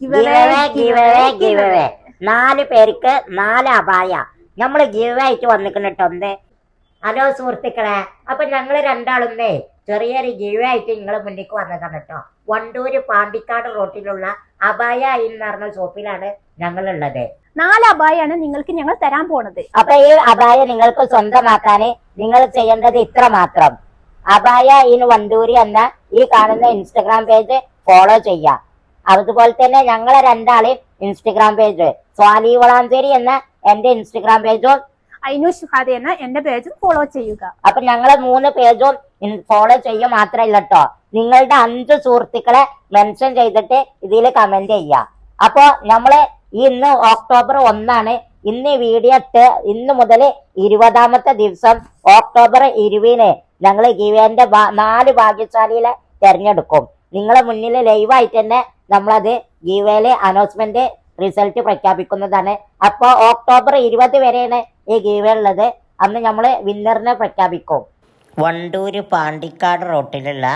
Give 4 പേർക്ക് 4 അപായ നമ്മള് ഗിവ് ആയിട്ട് വന്നിക്കണിട്ടോ. ഹലോ സുഹൃത്തുക്കളെ, അപ്പൊ ഞങ്ങള് രണ്ടാളുന്നേ ചെറിയൊരു ഗിവ് ആയിട്ട് നിങ്ങളെ മുന്നിലേക്ക് വന്നതാണ് കേട്ടോ. വണ്ടൂര് പാണ്ടിക്കാട് റോട്ടിലുള്ള അപായ എന്ന് പറഞ്ഞ ഷോപ്പിലാണ് ഞങ്ങളുള്ളത്. 4 അപായാണ് നിങ്ങൾക്ക് ഞങ്ങൾ തരാൻ പോണത്. അപ്പൊ ഈ അപായ നിങ്ങൾക്ക് സ്വന്തമാക്കാന് നിങ്ങൾ ചെയ്യേണ്ടത് ഇത്ര മാത്രം. അപായ ഇൻ വണ്ടൂര് എന്ന ഈ കാണുന്ന ഇൻസ്റ്റഗ്രാം പേജ് ഫോളോ ചെയ്യാം. അതുപോലെ തന്നെ ഞങ്ങളെ രണ്ടാളെയും ഇൻസ്റ്റഗ്രാം പേജ് സ്വാലി വളാഞ്ചേരി എന്ന എന്റെ ഇൻസ്റ്റഗ്രാം പേജും അയിനു ഷുഹാദ എന്ന എന്റെ പേജും ഫോളോ ചെയ്യുക. അപ്പൊ ഞങ്ങളെ 3 പേജും ഫോളോ ചെയ്യുക മാത്രമല്ല കേട്ടോ, നിങ്ങളുടെ 5 സുഹൃത്തുക്കളെ മെൻഷൻ ചെയ്തിട്ട് ഇതിൽ കമന്റ് ചെയ്യുക. അപ്പൊ നമ്മള് ഇന്ന് ഒക്ടോബർ 1 ഇന്ന് വീഡിയോ ഇട്ട് ഇന്ന് മുതൽ 20ാമത്തെ ദിവസം ഒക്ടോബർ 20 ഞങ്ങൾ ഗിവേന്റെ 4 ഭാഗ്യശാലികളെ തെരഞ്ഞെടുക്കും. നിങ്ങളെ മുന്നിൽ ലൈവായിട്ട് തന്നെ നമ്മളത് ഗിവേയിലെ അനൗൺസ്മെന്റ് റിസൾട്ട് പ്രഖ്യാപിക്കുന്നതാണ്. അപ്പൊ ഒക്ടോബർ 20 വരെയാണ് ഈ ഗീവ ഉള്ളത്. അന്ന് നമ്മള് വിന്നറിനെ പ്രഖ്യാപിക്കും. വണ്ടൂര് പാണ്ടിക്കാട് റോട്ടിലുള്ള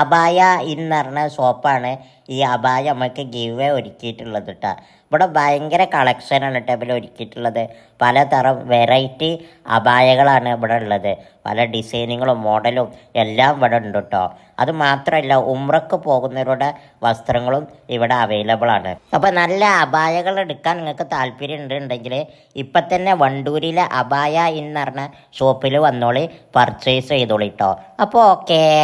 അപായ എന്ന് പറഞ്ഞ ഷോപ്പാണ് ഈ അപായ നമുക്ക് ഗീവ ഒരുക്കിയിട്ടുള്ളത് കേട്ടോ. ഇവിടെ ഭയങ്കര കളക്ഷനാണ് കേട്ടോ ഇവിടെ ഒരുക്കിയിട്ടുള്ളത്. പലതരം വെറൈറ്റി അപായകളാണ് ഇവിടെ ഉള്ളത്. പല ഡിസൈനുകളും മോഡലും എല്ലാം ഇവിടെ ഉണ്ട് കേട്ടോ. അത് മാത്രമല്ല ഉംറക്ക് പോകുന്നവരുടെ വസ്ത്രങ്ങളും ഇവിടെ അവൈലബിൾ ആണ്. അപ്പോൾ നല്ല അപായകൾ എടുക്കാൻ നിങ്ങൾക്ക് താല്പര്യം ഉണ്ടെങ്കിൽ ഇപ്പം തന്നെ വണ്ടൂരിലെ അപായ എന്ന് പറഞ്ഞ ഷോപ്പിൽ വന്നോളി, പർച്ചേസ് ചെയ്തോളി കേട്ടോ. അപ്പോൾ ഓക്കേ.